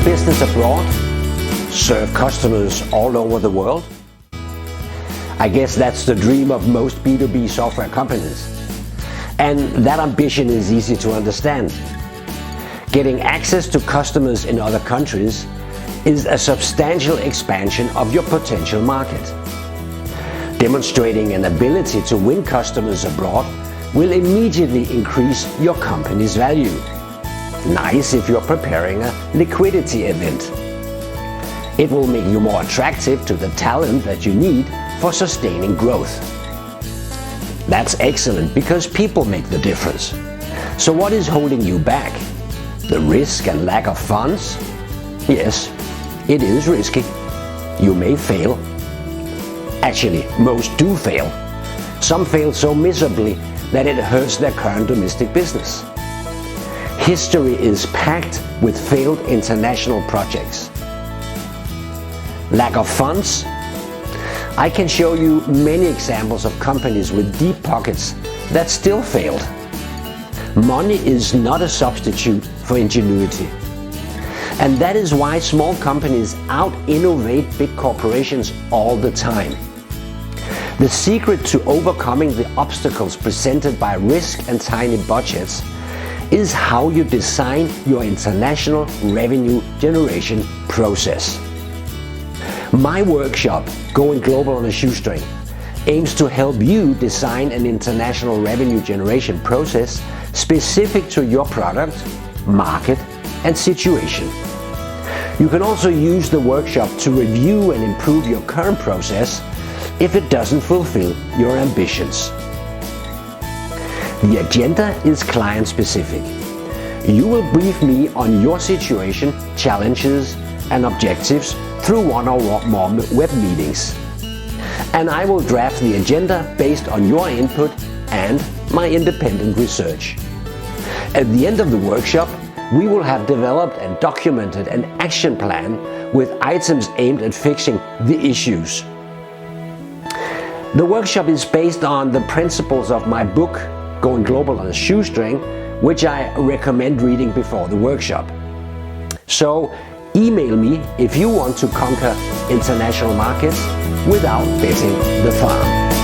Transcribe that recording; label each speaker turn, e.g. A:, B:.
A: business abroad, serve customers all over the world. I guess that's the dream of most B2B software companies. And that ambition is easy to understand. Getting access to customers in other countries is a substantial expansion of your potential market. Demonstrating an ability to win customers abroad will immediately increase your company's value. Nice if you're preparing a liquidity event. It will make you more attractive to the talent that you need for sustaining growth. That's excellent because people make the difference. So what is holding you back? The risk and lack of funds? Yes, it is risky. You may fail. Actually, most do fail. Some fail so miserably that it hurts their current domestic business. History is packed with failed international projects. Lack of funds? I can show you many examples of companies with deep pockets that still failed. Money is not a substitute for ingenuity. And that is why small companies out-innovate big corporations all the time. The secret to overcoming the obstacles presented by risk and tiny budgets is how you design your international revenue generation process. My workshop, Going Global on a Shoestring, aims to help you design an international revenue generation process specific to your product, market, and situation. You can also use the workshop to review and improve your current process if it doesn't fulfill your ambitions. The agenda is client-specific. You will brief me on your situation, challenges, and objectives through one or more web meetings. And I will draft the agenda based on your input and my independent research. At the end of the workshop, we will have developed and documented an action plan with items aimed at fixing the issues. The workshop is based on the principles of my book, Going Global on a Shoestring, which I recommend reading before the workshop. So email me if you want to conquer international markets without betting the farm.